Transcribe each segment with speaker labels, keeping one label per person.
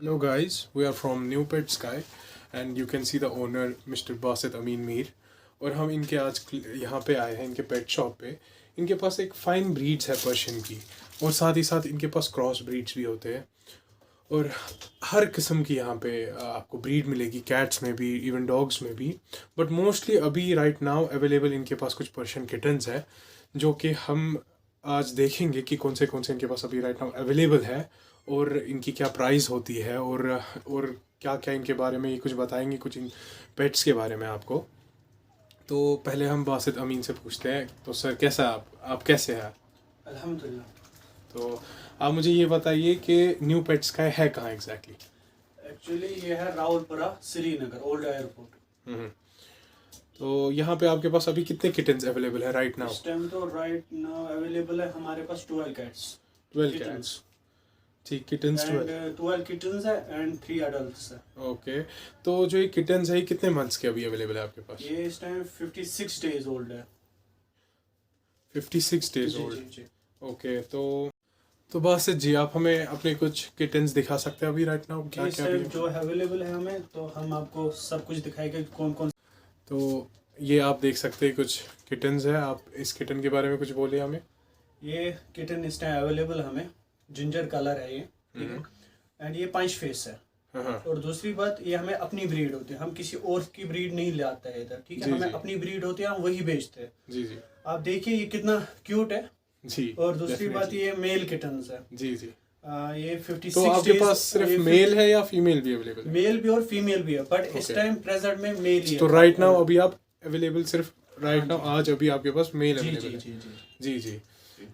Speaker 1: Hello guys, we are from New Pet Sky and you can see the owner Mr. Basit Amin Mir और हम इनके आज यहाँ पे आए हैं इनके पेट शॉप पे। इनके पास एक फ़ाइन ब्रीड्स है पर्शियन की और साथ ही साथ इनके पास क्रॉस ब्रीड्स भी होते हैं और हर किस्म की यहाँ पे आपको ब्रीड मिलेगी, कैट्स में भी, इवन डॉग्स में भी। बट मोस्टली अभी राइट नाउ अवेलेबल इनके पास कुछ पर्शियन किटन्स है जो कि हम आज देखेंगे कि कौन से इनके पास अभी राइट नाउ अवेलेबल है और इनकी क्या प्राइस होती है और क्या क्या इनके बारे में ये कुछ बताएंगे, कुछ इन पेट्स के बारे में आपको। तो पहले हम बासित अमीन से पूछते हैं। तो सर कैसा है आप कैसे हैं?
Speaker 2: अल्हम्दुलिल्लाह।
Speaker 1: तो आप मुझे ये बताइए कि न्यू पेट स्काई है कहाँ एग्जैक्टली?
Speaker 2: एक्चुअली ये है रावलपुरा, श्रीनगर, ओल्ड एयरपोर्ट।
Speaker 1: तो यहाँ पे आपके पास अभी कितने किटन्स अवेलेबल है राइट नाउ?
Speaker 2: इस टाइम तो राइट नाउ अवेलेबल है हमारे पास 12 कैट्स।
Speaker 1: 12 कैट्स, ठीक, किटन्स
Speaker 2: 12 किटन्स है एंड 3 एडल्ट्स है।
Speaker 1: ओके, तो जो ये किटन्स है ये कितने मंथ्स के अभी अवेलेबल है आपके पास?
Speaker 2: ये इस टाइम 56 डेज ओल्ड है।
Speaker 1: 56 डेज
Speaker 2: जी,
Speaker 1: ओल्ड।
Speaker 2: जी, जी।
Speaker 1: ओके, तो बासित जी आप हमें अपने कुछ किटन्स दिखा सकते हैं अभी राइट नाउ? क्या
Speaker 2: इस
Speaker 1: क्या
Speaker 2: टाइम
Speaker 1: अभी
Speaker 2: जो अवेलेबल है हमें, तो हम आपको सब कुछ दिखाएंगे कौन कौन।
Speaker 1: तो ये आप देख सकते हैं कुछ किटन्स है। आप इस किटन के बारे में कुछ बोलिए हमें।
Speaker 2: ये किटन इस टाइम अवेलेबल हमें, जिंजर कलर है ये, ठीक है, एंड ये 5 फेस है।
Speaker 1: हाँ।
Speaker 2: और दूसरी बात, ये हमें अपनी ब्रीड होती है, हम किसी और की ब्रीड नहीं लाते हैं इधर, ठीक है।
Speaker 1: जी,
Speaker 2: हमें
Speaker 1: जी।
Speaker 2: अपनी ब्रीड होती है, हम वही बेचते हैं।
Speaker 1: जी जी
Speaker 2: आप देखिए ये कितना क्यूट है।
Speaker 1: जी।
Speaker 2: और दूसरी बात,
Speaker 1: definitely।
Speaker 2: ये मेल किटन्स है।
Speaker 1: जी जी।
Speaker 2: ये 56
Speaker 1: तो आपके
Speaker 2: days-
Speaker 1: पास सिर्फ
Speaker 2: ये
Speaker 1: मेल है या फीमेल भी अवेलेबल है?
Speaker 2: मेल भी और फीमेल भी है, बट इस
Speaker 1: Okay।
Speaker 2: टाइम प्रेजेंट में मेल ही है।
Speaker 1: तो राइट नाउ अभी आप अवेलेबल सिर्फ राइट
Speaker 2: हाँ
Speaker 1: नाउ
Speaker 2: जी।
Speaker 1: आज अभी आपके पास मेल
Speaker 2: जी जी
Speaker 1: अवेलेबल है?
Speaker 2: जी जी।
Speaker 1: जी जी।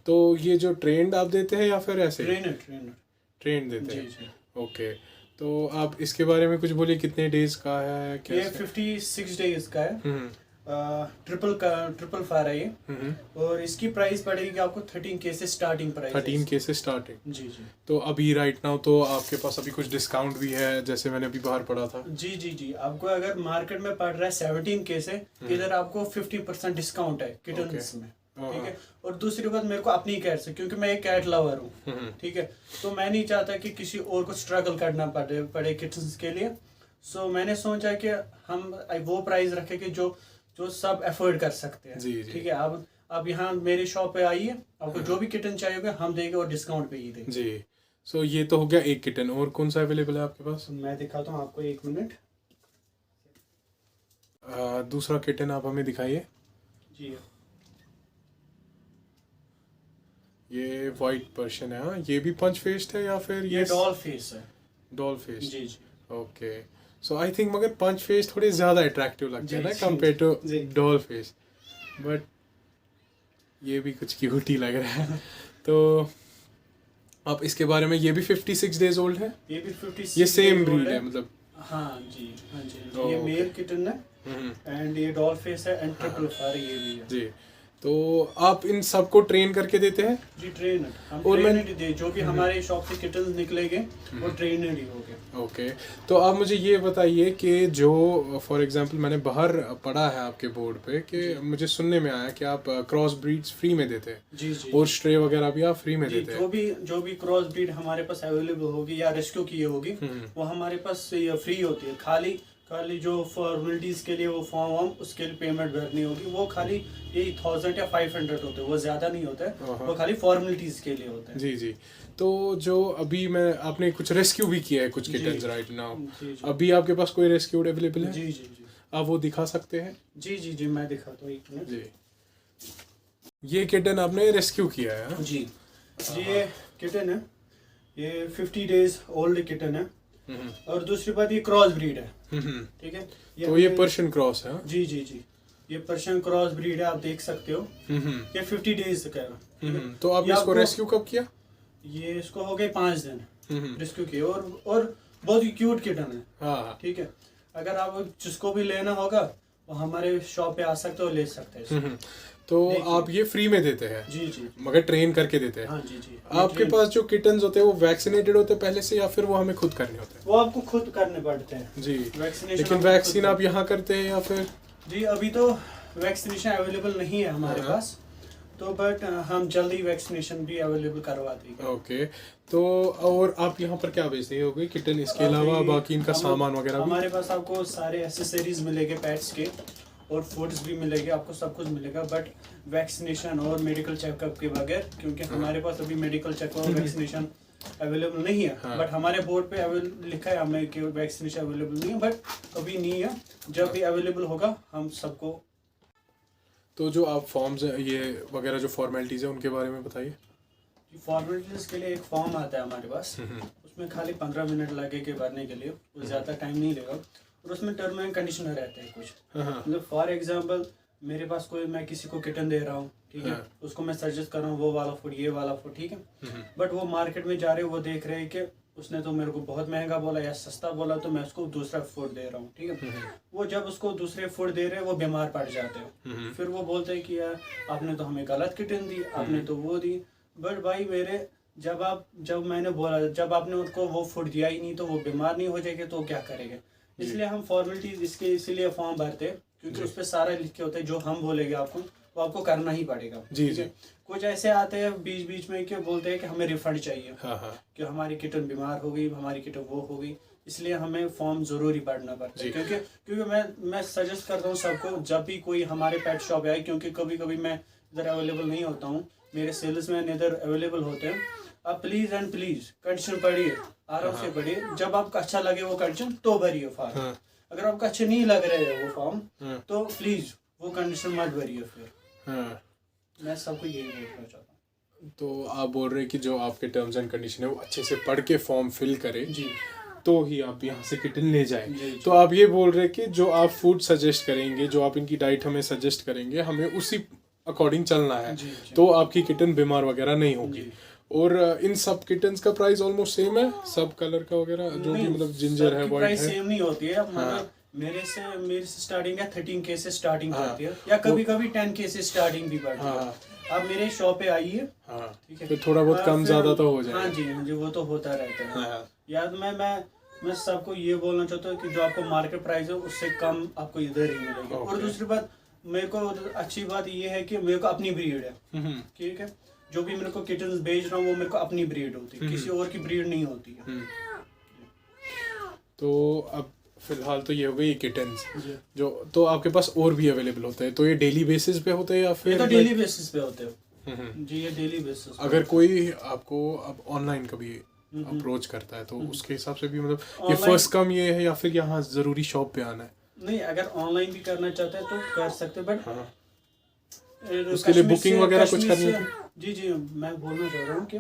Speaker 1: तो ये जो ट्रेंड आप देते हैं या फिर ऐसे
Speaker 2: ट्रेनर।
Speaker 1: ट्रेंड देते
Speaker 2: जी
Speaker 1: हैं?
Speaker 2: जी।
Speaker 1: ओके, तो आप इसके बारे में कुछ बोलिए, कितने डेज का है
Speaker 2: ये
Speaker 1: कैसे?
Speaker 2: 56 डेज का है।
Speaker 1: हम्म
Speaker 2: ट्रिपल फायर है ये।
Speaker 1: हम्म।
Speaker 2: और इसकी प्राइस पड़ेगी आपको 13K से स्टार्टिंग प्राइस।
Speaker 1: 13K से स्टार्टिंग।
Speaker 2: जी जी
Speaker 1: तो अभी राइट नाउ तो आपके पास अभी कुछ डिस्काउंट भी है, जैसे मैंने अभी बाहर पढ़ा था।
Speaker 2: जी जी जी। आपको अगर मार्केट में पड़ रहा है 17K से, इधर आपको 50% डिस्काउंट है किटन्स में, ठीक है। और दूसरी बात, मेरे को अपनी कैट से, क्योंकि मैं एक कैट लवर हूँ, ठीक है, तो मैं नहीं चाहता कि किसी और को स्ट्रगल करना पड़े किटन्स के लिए। सो मैंने सोचा कि हम वो प्राइस रखें कि जो सब अफोर्ड कर सकते हैं।
Speaker 1: जी, जी।
Speaker 2: ठीक है। आप यहाँ मेरी शॉप पे आइए, आपको जो भी किटन चाहिए होगा हम देंगे और डिस्काउंट पे ही देंगे।
Speaker 1: जी। सो ये तो हो गया एक किटन, और कौन सा अवेलेबल है आपके पास?
Speaker 2: मैं दिखाता हूँ आपको, 1 मिनट।
Speaker 1: दूसरा किटन आप हमें दिखाइए।
Speaker 2: जी।
Speaker 1: ये वाइट पर्शियन है। हाँ, ये भी पंच फेस्ड है या फिर
Speaker 2: ये डॉल फेस है।
Speaker 1: Doll faced?
Speaker 2: जी जी।
Speaker 1: ओके, सो आई थिंक मगर पंच फेस थोड़े ज़्यादा अट्रैक्टिव लगते हैं ना
Speaker 2: जी,
Speaker 1: कंपेयर टू
Speaker 2: जी।
Speaker 1: डॉल फेस, बट ये भी कुछ क्यूट ही लग रहा है। तो आप इसके बारे में, ये भी 56 डेज ओल्ड है?
Speaker 2: ये भी 56
Speaker 1: ये सेम
Speaker 2: days old
Speaker 1: ब्रीड है मतलब?
Speaker 2: हाँ जी, हाँ जी।
Speaker 1: Oh,
Speaker 2: ये
Speaker 1: okay।
Speaker 2: मेल किटन है एंड ये डॉल फेस है एंड ट्रिपल फायर ये भी है।
Speaker 1: जी। तो आप इन सबको ट्रेन करके देते हैं?
Speaker 2: जी, ट्रेनर। हम
Speaker 1: और मैं-
Speaker 2: ट्रेनर ही दे, जो भी हमारे शॉप से किटन निकलेंगे वो ट्रेनर ही होंगे।
Speaker 1: ओके, तो आप मुझे ये बताइए कि जो फॉर एग्जांपल मैंने बाहर पढ़ा है आपके बोर्ड पे कि मुझे सुनने में आया कि आप क्रॉस ब्रीड्स फ्री में देते हैं
Speaker 2: जी जी।
Speaker 1: और स्ट्रे वगैरह भी आप फ्री में
Speaker 2: जी,
Speaker 1: देते हैं?
Speaker 2: जो भी क्रॉस ब्रीड हमारे पास अवेलेबल होगी या रेस्क्यू की होगी, वो हमारे पास फ्री होती है। खाली जो फॉर्मेलिटीज के लिए वो फॉर्म उसके लिए पेमेंट भरनी होगी, वो खाली यही 1000 या 500 होते हैं, वो ज्यादा नहीं होता है, वो खाली फॉर्मेलिटीज के लिए होता है।
Speaker 1: जी जी। तो जो अभी मैं, आपने कुछ रेस्क्यू भी किया है कुछ
Speaker 2: जी।
Speaker 1: किटन्स राइट नाउ,
Speaker 2: जी जी।
Speaker 1: अभी आपके पास कोई रेस्क्यूड अवेलेबल है?
Speaker 2: जी जी जी।
Speaker 1: आप वो दिखा सकते हैं?
Speaker 2: जी जी जी, मैं दिखाता हूँ, 1 मिनट।
Speaker 1: जी। ये किटन आपने रेस्क्यू किया है? हाँ?
Speaker 2: जी जी। ये किटन है, ये 50 डेज ओल्ड किटन है। और दूसरी बात, ये क्रॉस ब्रीड है, ठीक है।
Speaker 1: तो ये
Speaker 2: हमें-
Speaker 1: पर्शियन क्रॉस है? हाँ?
Speaker 2: जी जी जी। ये पर्शियन क्रॉस ब्रीड है, आप देख सकते हो। ये 50 डेज का है, ठीक है।
Speaker 1: तो आपने
Speaker 2: ये
Speaker 1: इसको
Speaker 2: आपको-
Speaker 1: रेस्क्यू कब किया?
Speaker 2: ये इसको हो गए 5 दिन रेस्क्यू किए, और बहुत ही क्यूट किटन है,
Speaker 1: हाँ।
Speaker 2: ठीक है। अगर आप जिसको भी लेना होगा वो हमारे शॉप पे आ सकते हो, ले सकते हैं इसको।
Speaker 1: तो
Speaker 2: देखिए।
Speaker 1: आप ये फ्री में देते हैं
Speaker 2: जी जी।
Speaker 1: मगर ट्रेन करके देते हैं?
Speaker 2: हाँ जी जी।
Speaker 1: आपके पास जो किटन्स होते हैं वो वैक्सीनेटेड होते हैं पहले से या फिर वो हमें खुद करने होते
Speaker 2: वो आपको खुद करने पड़ते हैं
Speaker 1: हैं? जी।
Speaker 2: वैक्सीनेशन।
Speaker 1: लेकिन वैक्सीन आप यहाँ करते हैं या फिर?
Speaker 2: जी, अभी तो वैक्सीनेशन अवेलेबल नहीं है हमारे
Speaker 1: हाँ।
Speaker 2: पास, तो बट हम जल्दी वैक्सीनेशन भी अवेलेबल करवाते हैं।
Speaker 1: ओके, तो और आप यहाँ पर क्या बेचते हो गए किटन, इसके अलावा बाकी इनका सामान वगैरह भी?
Speaker 2: हमारे पास आपको सारे एसेसरीज मिलेंगे पेट्स के, और फूड्स भी मिलेंगे, आपको सब कुछ मिलेगा, बट वैक्सीनेशन और मेडिकल चेकअप के बगैर, क्योंकि हमारे पास अभी मेडिकल चेकअप और वैक्सीनेशन अवेलेबल नहीं है।
Speaker 1: हाँ।
Speaker 2: बट हमारे बोर्ड पे लिखा है हमें कि वैक्सीनेशन अवेलेबल नहीं है, बट अभी नहीं है। जब भी अवेलेबल होगा हम सबको।
Speaker 1: तो जो आप फॉर्म्स ये वगैरह जो फॉर्मेलिटीज़ है उनके बारे में बताइए।
Speaker 2: फॉर्मेलिटीज के लिए एक फॉर्म आता है हमारे पास, उसमें खाली 15 मिनट लगेंगे भरने के लिए, वो ज़्यादा टाइम नहीं लेगा, और उसमें टर्म एंड कंडीशन रहते हैं कुछ। मतलब फॉर एग्जांपल मेरे पास कोई, मैं किसी को किटन दे रहा हूँ, ठीक है, उसको मैं सजेस्ट कर रहा हूँ वो वाला फूड, ये वाला फूड, ठीक है, बट वो मार्केट में जा रहे हैं, वो देख रहे हैं कि उसने तो मेरे को बहुत महंगा बोला या सस्ता बोला, तो मैं उसको दूसरा फूड दे रहा हूँ, ठीक है। वो जब उसको दूसरे फूड दे रहे हैं वो बीमार पड़ जाते हैं, फिर वो बोलते हैं कि यार आपने तो हमें गलत किटन दी, आपने तो वो दी। बट भाई मेरे जब मैंने बोला, जब आपने उनको वो फूड दिया ही नहीं तो वो बीमार नहीं हो जाएंगे तो क्या करेंगे। इसलिए हम फॉर्मेलिटीज इसके इसीलिए फॉर्म भरते हैं, क्योंकि उस पर सारा लिख के होता है, जो हम बोलेंगे आपको वो आपको करना ही पड़ेगा।
Speaker 1: जी जी।
Speaker 2: कुछ ऐसे आते हैं बीच बीच में कि बोलते हैं कि हमें रिफंड चाहिए, कि हमारी किटन बीमार हो गई, हमारी किटन वो हो गई, इसलिए हमें फॉर्म जरूरी पढ़ना पड़ता है। क्योंकि मैं सजेस्ट करता हूँ सबको, जब भी कोई हमारे पेट शॉप आए, क्योंकि कभी कभी मैं इधर अवेलेबल नहीं होता हूँ, मेरे सेल्समैन इधर अवेलेबल होते हैं, आप प्लीज एंड प्लीज कंडीशन पढ़िए, आराम से पढ़िए, जब आपको अच्छा लगे वो कंडीशन तो भरिए फॉर्म। अगर आपको अच्छे नहीं लग रहे हैं वो फॉर्म तो प्लीज वो कंडीशन मत भरिए फिर। मैं सबको यही बोलना चाहता हूँ।
Speaker 1: तो आप बोल रहे हैं कि जो आपके टर्म्स एंड कंडीशन है वो अच्छे से पढ़ के फॉर्म फिल करें
Speaker 2: जी,
Speaker 1: तो ही आप यहाँ से किटन ले जाएं।
Speaker 2: जी।
Speaker 1: तो आप ये बोल रहे हैं कि जो आप फूड सजेस्ट करेंगे, जो आप इनकी डाइट हमें सजेस्ट करेंगे, हमें उसी अकॉर्डिंग चलना है,
Speaker 2: जी।
Speaker 1: तो आपकी किटन बीमार वगैरह नहीं होगी।
Speaker 2: जी।
Speaker 1: और इन सब किटन्स का प्राइस ऑलमोस्ट सेम है, सब कलर का वगैरह जो भी मतलब जिंजर है, वाइट है,
Speaker 2: सेम नहीं होती है। मतलब मेरे से स्टार्टिंग है 13K से स्टार्टिंग करती है, या कभी कभी 10K से स्टार्टिंग भी करती है। आप मेरे शॉप पे आइए, ठीक है,
Speaker 1: तो थोड़ा बहुत कम ज्यादा तो हो जाएगा।
Speaker 2: हाँ जी, वो तो होता रहता है। याद मैं सबको ये बोलना चाहता हूँ कि जो आपको मार्केट प्राइस है उससे कम आपको इधर ही मिलेगा। और दूसरी बात, मेरे को अच्छी बात ये है कि मेरे को अपनी ब्रीड है, ठीक है, जो भी मेरे को किटन्स बेच रहा हूँ वो मेरे को अपनी ब्रीड होती है, किसी और की ब्रीड नहीं होती है।
Speaker 1: तो अब फिलहाल तो ये हो गई किटन्स जो, तो आपके पास और भी अवेलेबल होते हैं, तो ये डेली बेसिस पे होते हैं या फिर?
Speaker 2: ये तो डेली बेसिस पे होते हैं जी, ये डेली बेसिस।
Speaker 1: अगर कोई आपको अब ऑनलाइन कभी अप्रोच करता है तो उसके हिसाब से भी मतलब ये फर्स्ट कम ये है या फिर यहाँ जरूरी शॉप पे आना है?
Speaker 2: नहीं, अगर ऑनलाइन भी करना चाहते हैं तो कर सकते हैं, बट
Speaker 1: उसके लिए बुकिंग वगैरह कुछ करनी है?
Speaker 2: जी, मैं बोलना चाह रहा हूँ कि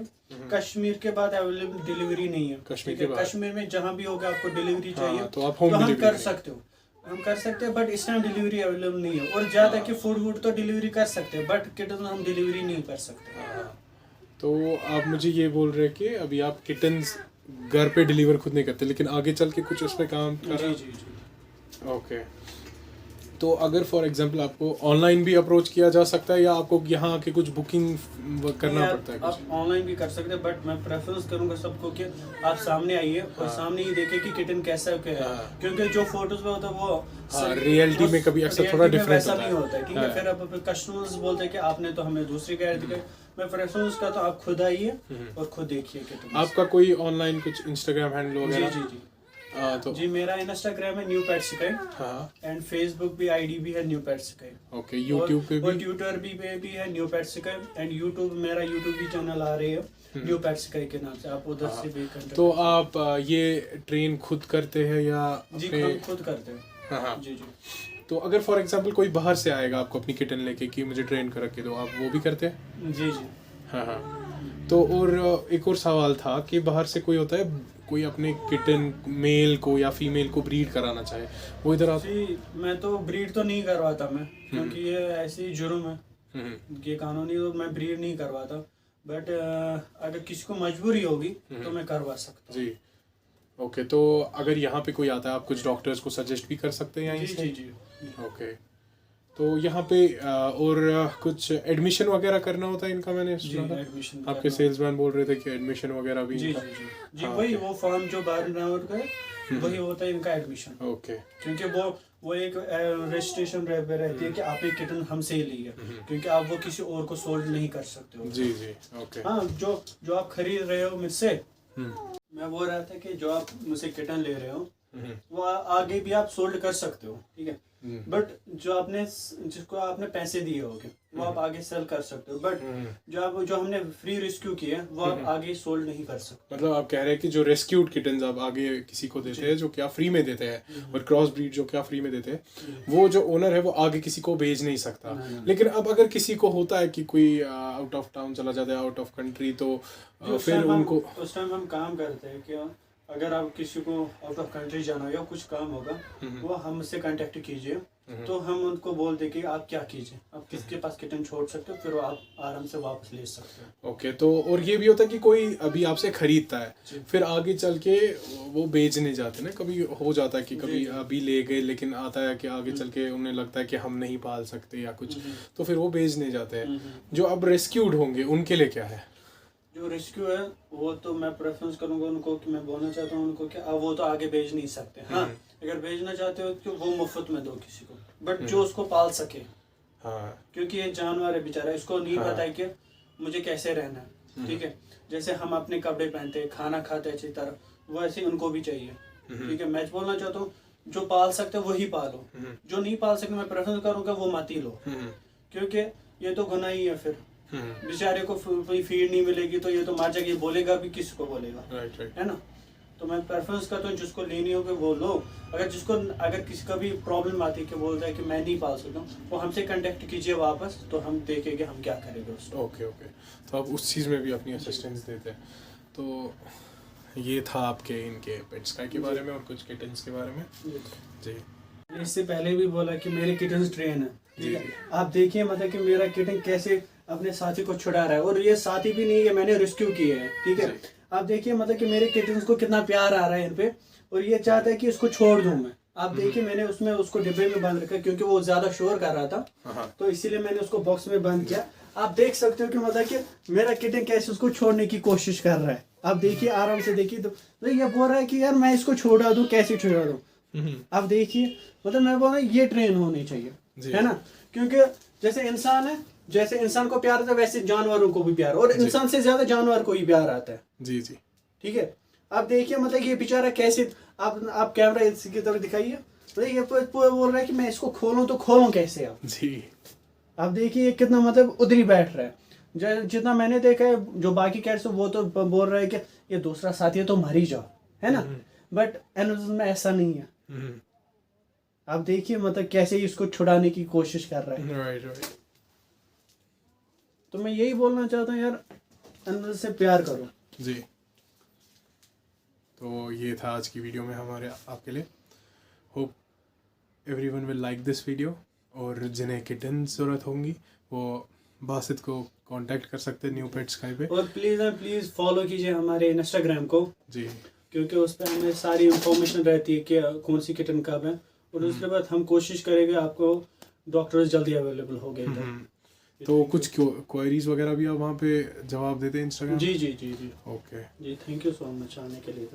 Speaker 2: कश्मीर के बाद अवेलेबल डिलीवरी नहीं है। कश्मीर में जहाँ भी होगा आपको डिलीवरी चाहिए
Speaker 1: तो आप होम
Speaker 2: हम
Speaker 1: डिलीवरी
Speaker 2: कर सकते हो, हम कर सकते हैं, बट इस टाइम डिलीवरी अवेलेबल नहीं है। और ज्यादा कि फूड तो डिलीवरी कर सकते हैं, बट किटन हम डिलीवरी नहीं कर सकते।
Speaker 1: तो आप मुझे ये बोल रहे हैं कि अभी आप किटन्स घर पे डिलीवर खुद नहीं करते, लेकिन आगे चल के कुछ उस पर काम कर रहे हैं?
Speaker 2: जी।
Speaker 1: ओके, तो अगर फॉर एग्जांपल आपको ऑनलाइन भी अप्रोच किया जा सकता है या आपको यहाँ आके कुछ बुकिंग करना पड़ता है?
Speaker 2: आप ऑनलाइन भी कर सकते हैं, बट मैं प्रेफरेंस करूंगा सबको कि आप सामने आइए और सामने ही देखें कि किटन कैसा है, क्योंकि जो फोटोज में होता है वो
Speaker 1: रियलिटी में कभी अक्सर थोड़ा डिफरेंस
Speaker 2: नहीं होता है, ठीक है। फिर अब कस्टमर्स बोलते हैं कि आपने तो हमें दूसरी गाइड दिखाई। मैं प्रेफरेंस का तो आप खुद आइए और खुद देखिए किटन।
Speaker 1: आपका कोई ऑनलाइन कुछ इंस्टाग्राम हैंडल वगैरह?
Speaker 2: जी।
Speaker 1: तो
Speaker 2: जी, मेरा इंस्टाग्राम है new pet sky, and Facebook भी आईडी भी है न्यू पेट स्काई।
Speaker 1: ओके, यूट्यूब पे भी?
Speaker 2: और ट्विटर भी है new pet sky, and YouTube मेरा यूट्यूब भी चैनल आ रही है न्यू पेट स्काई के नाम से, आप उधर से भी कंटेक्ट।
Speaker 1: तो आप ये ट्रेन खुद करते हैं या?
Speaker 2: जी, खुद करते हैं। जी।
Speaker 1: तो अगर फॉर एग्जांपल कोई बाहर से आएगा आपको अपनी किटन लेके कि मुझे ट्रेन कर रखे दो, आप वो भी करते हैं?
Speaker 2: जी।
Speaker 1: हाँ। तो और एक और सवाल था कि बाहर से कोई होता है, कोई अपने किटन मेल को या फीमेल को ब्रीड कराना चाहे, वो इधर आप?
Speaker 2: जी, मैं तो ब्रीड तो नहीं करवाता मैं, क्योंकि ये ऐसी जुर्म है, ये कानूनी, तो मैं ब्रीड नहीं करवाता। बट अगर किसी को मजबूरी होगी तो मैं करवा सकता हूँ।
Speaker 1: जी। ओके, तो अगर यहाँ पे कोई आता है आप कुछ डॉक्टर्स को सजेस्ट भी कर सकते हैं यहीं से?
Speaker 2: जी।
Speaker 1: ओके, तो यहाँ पे और कुछ एडमिशन वगैरह करना होता है इनका? मैंने सुना था
Speaker 2: एडमिशन
Speaker 1: आपके सेल्समैन बोल रहे थे कि एडमिशन वगैरह भी।
Speaker 2: जी, वही वो फॉर्म जो 12 नवंबर का वही होता है इनका एडमिशन।
Speaker 1: ओके।
Speaker 2: क्योंकि वो एक रजिस्ट्रेशन रहती है कि आपने किटन हमसे ही ली है, क्योंकि आप वो किसी और को सोल्ड नहीं कर सकते हो।
Speaker 1: जी जी। ओके।
Speaker 2: हाँ, जो आप खरीद रहे हो मुझसे, मैं बोल रहा था कि जो आप मुझसे किटन ले रहे हो वो आगे भी आप सोल्ड कर सकते हो, ठीक है। बट जिसको आपने पैसे दिए होंगे वो आप आगे सेल कर सकते हो, बट जो हमने फ्री रेस्क्यू किया वो आप आगे सोल्ड नहीं कर सकते।
Speaker 1: मतलब आप कह रहे हैं कि जो रेस्क्यूड किटन्स आप आगे किसी को देते हैं जो क्या फ्री में देते हैं, और क्रॉस ब्रीड जो क्या फ्री में देते हैं, वो जो ओनर है वो आगे किसी को भेज नहीं सकता। लेकिन अब अगर किसी को होता है कि कोई आउट ऑफ टाउन चला जाता है, आउट ऑफ कंट्री, तो फिर उनको
Speaker 2: उस टाइम हम काम करते हैं कि अगर आप किसी को आउट ऑफ कंट्री जाना हो या कुछ काम होगा, वो हमसे कांटेक्ट कीजिए, तो हम उनको बोल दें कि आप क्या कीजिए, आप किसके पास किटन छोड़ सकते हो, फिर वो आप आराम से वापस ले सकते हो।
Speaker 1: ओके। तो और ये भी होता है कि कोई अभी आपसे खरीदता है, फिर आगे चल के वो बेचने जाते हैं ना, कभी हो जाता है कि कभी अभी ले गए लेकिन आता है कि आगे चल के उन्हें लगता है कि हम नहीं पाल सकते या कुछ, तो फिर वो बेचने जाते हैं। जो अब रेस्क्यूड होंगे उनके लिए क्या है?
Speaker 2: जो रेस्क्यू है वो तो मैं प्रेफरेंस करूंगा उनको, कि मैं बोलना चाहता हूँ उनको कि वो तो आगे भेज नहीं सकते। हाँ, अगर भेजना चाहते हो तो वो मुफ्त में दो किसी को, बट जो उसको पाल सके।
Speaker 1: हाँ,
Speaker 2: क्योंकि ये जानवर है बेचारा, इसको नहीं पता है कि मुझे कैसे रहना है, ठीक है। जैसे हम अपने कपड़े पहनते हैं, खाना खाते हैं अच्छी तरह, वैसे उनको भी चाहिए, ठीक है। मैं बोलना चाहता हूँ जो पाल सकते वही पालो, जो नहीं पाल सकते मैं प्रेफरेंस करूंगा वो मत ही लो, क्योंकि ये तो गुनाह ही है। फिर बेचारे को कोई फीड नहीं मिलेगी तो ये तो मर जाएगा, ये बोलेगा भी किसी को बोलेगा,
Speaker 1: राइट।
Speaker 2: है ना। तो मैं प्रेफरेंस करता हूँ जिसको लेनी होगी वो लो। अगर किसी का भी प्रॉब्लम आती है कि बोलता है कि मैं नहीं पाल सकता हूँ, वो हमसे कांटेक्ट कीजिए वापस, तो हम देखेंगे हम क्या करेंगे उसको।
Speaker 1: ओके। तो आप उस चीज़ में भी अपनी असिस्टेंस देते हैं। तो ये था आपके इनके पेट स्काई के बारे में और कुछ किटन्स के बारे में। जी।
Speaker 2: इससे पहले भी बोला कि मेरे किटन्स ट्रेन है, ठीक है। आप देखिए मतलब कि मेरा किटन कैसे अपने साथी को छुड़ा रहा है, और ये साथी भी नहीं है, मैंने रेस्क्यू किए हैं, ठीक है। आप देखिए मतलब कि मेरे किटन्स को कितना प्यार आ रहा है इन पे, और ये चाहता है कि इसको छोड़ दूं मैं। आप देखिए मैंने उसको डिब्बे में बंद रखा, क्योंकि वो ज्यादा शोर कर रहा था, तो इसीलिए मैंने उसको बॉक्स में बंद किया। आप देख सकते हो कि मतलब कि मेरा किटन कैसे उसको छोड़ने की कोशिश कर रहा है। आप देखिए आराम से देखिए, तो ये बोल रहा है कि यार मैं इसको छोड़ा दूं, कैसे छोड़ा दूं। आप देखिए मतलब मैं बोल रहा हूँ ये ट्रेन होनी चाहिए, है ना। क्योंकि जैसे इंसान को प्यार आता है वैसे जानवरों को भी प्यार, और इंसान से ज्यादा जानवर को ही प्यार आता है।
Speaker 1: जी।
Speaker 2: ठीक है। आप देखिए मतलब ये बेचारा कैसे, आप कैमरा इसकी तरफ दिखाइए, मतलब ये बोल रहा है कि मैं इसको खोलूं तो खोलूं कैसे। आप
Speaker 1: जी,
Speaker 2: आप देखिए ये कितना मतलब उधर ही बैठ रहा है। जितना मैंने देखा है जो बाकी कैट्स वो तो बोल रहा है कि ये दूसरा साथी है तो मर ही जाओ, है ना। बट एनिमल्स में ऐसा नहीं है। आप देखिए मतलब कैसे इसको छुड़ाने की कोशिश कर रहा है।
Speaker 1: राइट।
Speaker 2: तो मैं यही बोलना चाहता हूँ यार, एनिमल से प्यार करो।
Speaker 1: जी। तो ये था आज की वीडियो में हमारे आपके लिए। Hope everyone will like this video, और जिन्हें किटन्स ज़रूरत होंगी वो बासित को कांटेक्ट कर सकते हैं न्यू पेट स्काई पे।
Speaker 2: और प्लीज़ फॉलो कीजिए हमारे इंस्टाग्राम को
Speaker 1: जी,
Speaker 2: क्योंकि उस पर हमें सारी इंफॉर्मेशन रहती है कि कौन सी किटन कब है, और उसके बाद हम कोशिश करेंगे आपको डॉक्टर्स जल्दी अवेलेबल हो गए।
Speaker 1: तो कुछ क्वेरीज वगैरह भी आप वहाँ पे जवाब देते हैं इंस्टाग्राम?
Speaker 2: जी।
Speaker 1: ओके
Speaker 2: जी, थैंक यू सो मच आने के लिए।